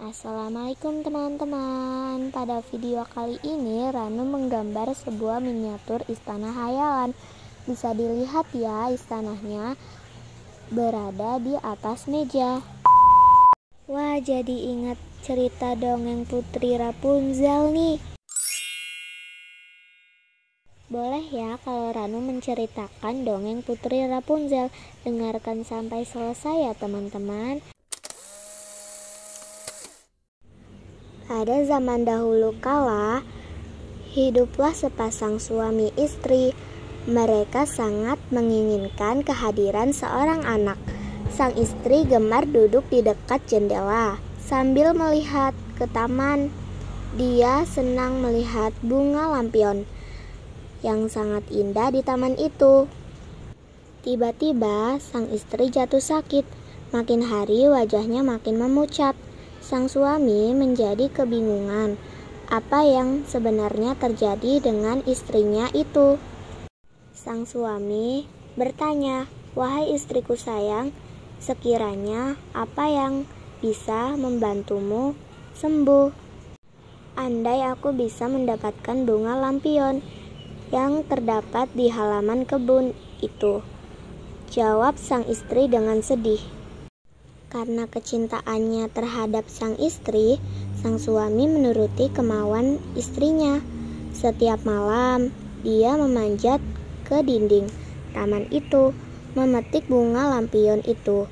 Assalamualaikum teman-teman. Pada video kali ini Ranu menggambar sebuah miniatur istana hayalan. Bisa dilihat ya, istananya berada di atas meja. Wah, jadi ingat cerita dongeng Putri Rapunzel nih. Boleh ya kalau Ranu menceritakan dongeng Putri Rapunzel. Dengarkan sampai selesai ya teman-teman. Pada zaman dahulu kala, hiduplah sepasang suami istri. Mereka sangat menginginkan kehadiran seorang anak. Sang istri gemar duduk di dekat jendela sambil melihat ke taman. Dia senang melihat bunga lampion yang sangat indah di taman itu. Tiba-tiba sang istri jatuh sakit. Makin hari wajahnya makin memucat. Sang suami menjadi kebingungan apa yang sebenarnya terjadi dengan istrinya itu. Sang suami bertanya, "Wahai istriku sayang, sekiranya apa yang bisa membantumu sembuh? Andai aku bisa mendapatkan bunga lampion yang terdapat di halaman kebun itu," jawab sang istri dengan sedih. Karena kecintaannya terhadap sang istri, sang suami menuruti kemauan istrinya. Setiap malam, dia memanjat ke dinding taman itu, memetik bunga lampion itu.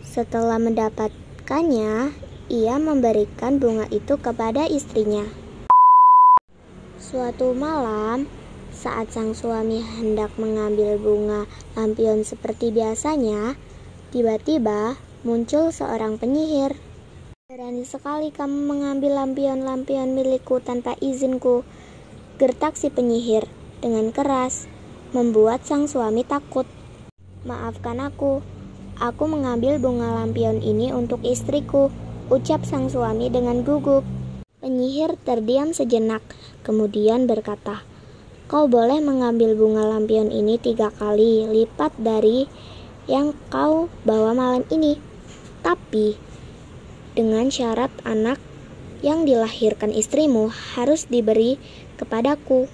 Setelah mendapatkannya, ia memberikan bunga itu kepada istrinya. Suatu malam, saat sang suami hendak mengambil bunga lampion seperti biasanya, tiba-tiba muncul seorang penyihir. "Berani sekali kamu mengambil lampion-lampion milikku tanpa izinku," gertak si penyihir dengan keras, membuat sang suami takut. "Maafkan aku mengambil bunga lampion ini untuk istriku," ucap sang suami dengan gugup. Penyihir terdiam sejenak, kemudian berkata, "Kau boleh mengambil bunga lampion ini 3 kali lipat dari yang kau bawa malam ini. Tapi dengan syarat anak yang dilahirkan istrimu harus diberi kepadaku."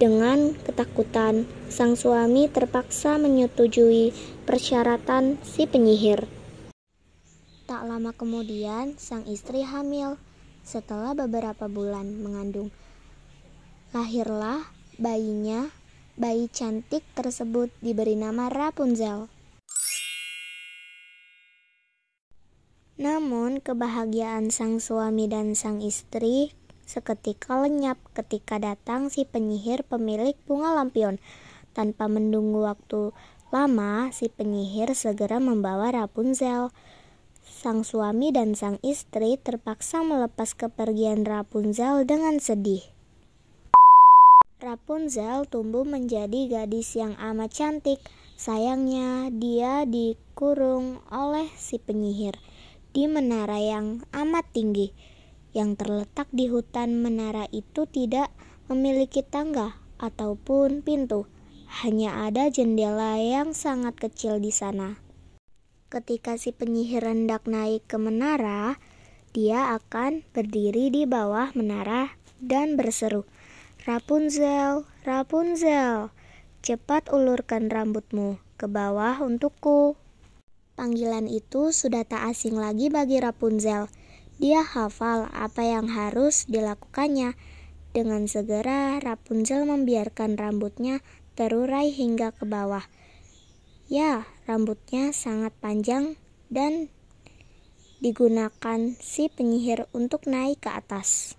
Dengan ketakutan, sang suami terpaksa menyetujui persyaratan si penyihir. Tak lama kemudian, sang istri hamil. Setelah beberapa bulan mengandung, lahirlah bayinya. Bayi cantik tersebut diberi nama Rapunzel. Namun kebahagiaan sang suami dan sang istri seketika lenyap ketika datang si penyihir pemilik bunga lampion. Tanpa menunggu waktu lama, si penyihir segera membawa Rapunzel. Sang suami dan sang istri terpaksa melepas kepergian Rapunzel dengan sedih. Rapunzel tumbuh menjadi gadis yang amat cantik. Sayangnya, dia dikurung oleh si penyihir di menara yang amat tinggi yang terletak di hutan. Menara itu tidak memiliki tangga ataupun pintu, hanya ada jendela yang sangat kecil di sana. Ketika si penyihir hendak naik ke menara, dia akan berdiri di bawah menara dan berseru, "Rapunzel, Rapunzel, cepat ulurkan rambutmu ke bawah untukku." Panggilan itu sudah tak asing lagi bagi Rapunzel. Dia hafal apa yang harus dilakukannya. Dengan segera Rapunzel membiarkan rambutnya terurai hingga ke bawah. Ya, rambutnya sangat panjang dan digunakan si penyihir untuk naik ke atas.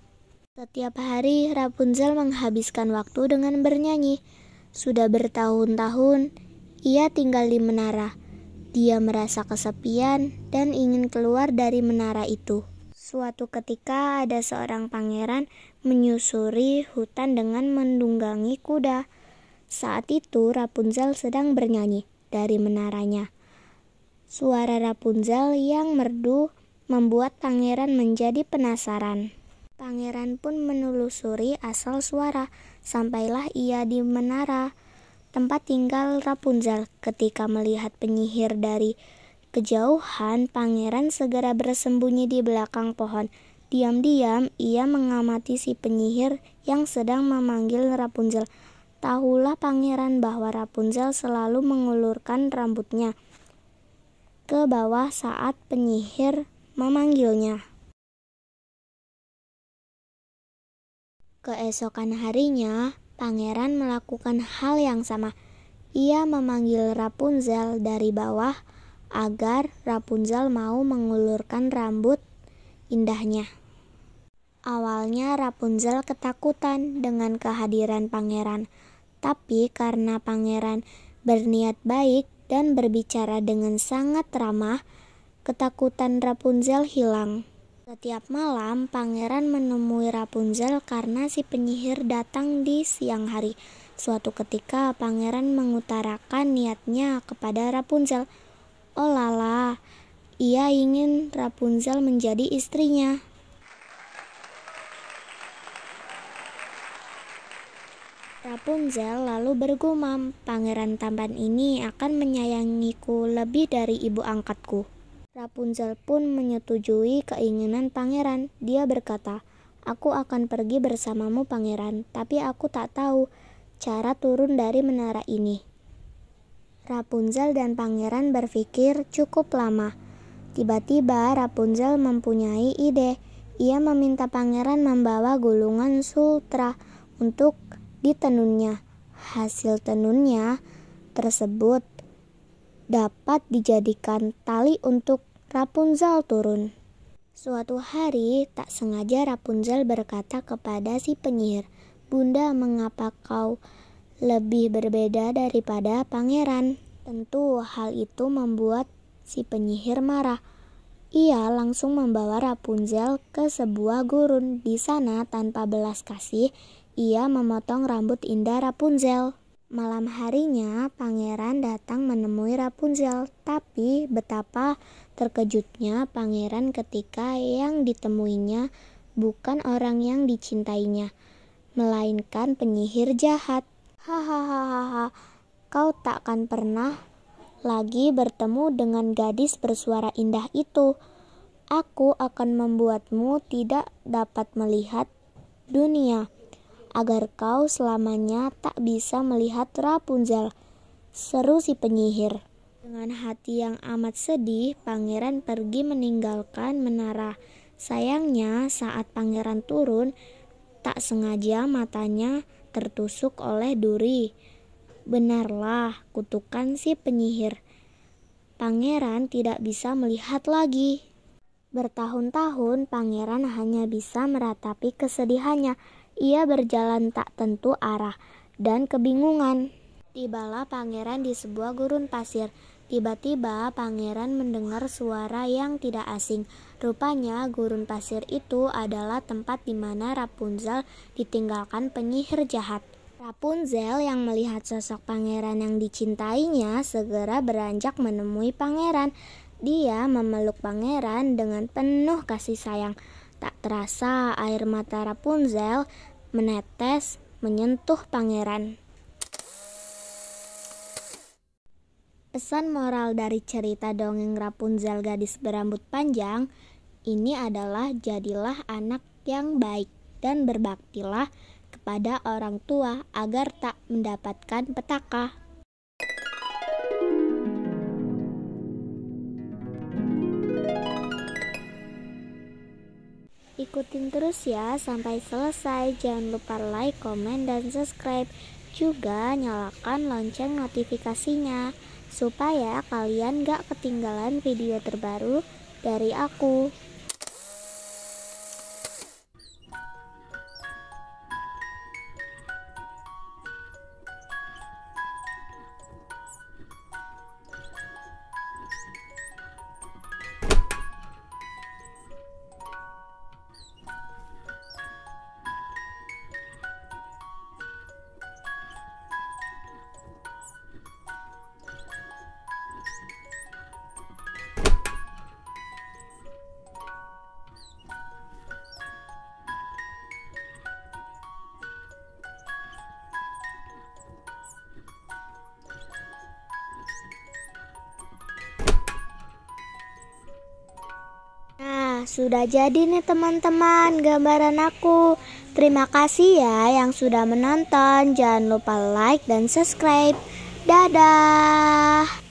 Setiap hari Rapunzel menghabiskan waktu dengan bernyanyi. Sudah bertahun-tahun ia tinggal di menara. Dia merasa kesepian dan ingin keluar dari menara itu. Suatu ketika ada seorang pangeran menyusuri hutan dengan menunggangi kuda. Saat itu Rapunzel sedang bernyanyi dari menaranya. Suara Rapunzel yang merdu membuat pangeran menjadi penasaran. Pangeran pun menelusuri asal suara. Sampailah ia di menara tempat tinggal Rapunzel. Ketika melihat penyihir dari kejauhan pangeran segera bersembunyi di belakang pohon. Diam-diam ia mengamati si penyihir yang sedang memanggil Rapunzel. Tahulah pangeran bahwa Rapunzel selalu mengulurkan rambutnya ke bawah saat penyihir memanggilnya. Keesokan harinya, pangeran melakukan hal yang sama. Ia memanggil Rapunzel dari bawah agar Rapunzel mau mengulurkan rambut indahnya. Awalnya Rapunzel ketakutan dengan kehadiran pangeran, tapi karena pangeran berniat baik dan berbicara dengan sangat ramah, ketakutan Rapunzel hilang. Setiap malam, pangeran menemui Rapunzel karena si penyihir datang di siang hari. Suatu ketika, pangeran mengutarakan niatnya kepada Rapunzel. Oh lala, ia ingin Rapunzel menjadi istrinya. Rapunzel lalu bergumam, pangeran tampan ini akan menyayangiku lebih dari ibu angkatku. Rapunzel pun menyetujui keinginan pangeran. Dia berkata, aku akan pergi bersamamu pangeran, tapi aku tak tahu cara turun dari menara ini. Rapunzel dan pangeran berpikir cukup lama. Tiba-tiba Rapunzel mempunyai ide. Ia meminta pangeran membawa gulungan sutra untuk ditenunnya. Hasil tenunnya tersebut dapat dijadikan tali untuk Rapunzel turun. Suatu hari, tak sengaja Rapunzel berkata kepada si penyihir, Bunda, mengapa kau lebih berbeda daripada pangeran? Tentu hal itu membuat si penyihir marah. Ia langsung membawa Rapunzel ke sebuah gurun. Di sana, tanpa belas kasih, ia memotong rambut indah Rapunzel. Malam harinya, pangeran datang menemui Rapunzel, tapi betapa terkejutnya pangeran ketika yang ditemuinya bukan orang yang dicintainya, melainkan penyihir jahat. Hahaha, kau takkan pernah lagi bertemu dengan gadis bersuara indah itu. Aku akan membuatmu tidak dapat melihat dunia, agar kau selamanya tak bisa melihat Rapunzel, seru si penyihir. Dengan hati yang amat sedih, pangeran pergi meninggalkan menara. Sayangnya, saat pangeran turun, tak sengaja matanya tertusuk oleh duri. Benarlah kutukan si penyihir. Pangeran tidak bisa melihat lagi. Bertahun-tahun, pangeran hanya bisa meratapi kesedihannya. Ia berjalan tak tentu arah dan kebingungan. Tibalah pangeran di sebuah gurun pasir. Tiba-tiba pangeran mendengar suara yang tidak asing. Rupanya gurun pasir itu adalah tempat di mana Rapunzel ditinggalkan penyihir jahat. Rapunzel yang melihat sosok pangeran yang dicintainya segera beranjak menemui pangeran. Dia memeluk pangeran dengan penuh kasih sayang. Tak terasa air mata Rapunzel menetes menyentuh pangeran. Pesan moral dari cerita dongeng Rapunzel gadis berambut panjang ini adalah jadilah anak yang baik dan berbaktilah kepada orang tua agar tak mendapatkan petaka. Ikutin terus ya sampai selesai. Jangan lupa like, komen, dan subscribe. Juga nyalakan lonceng notifikasinya supaya kalian gak ketinggalan video terbaru dari aku. Nah, sudah jadi nih teman-teman gambaran aku. Terima kasih ya yang sudah menonton. Jangan lupa like dan subscribe. Dadah.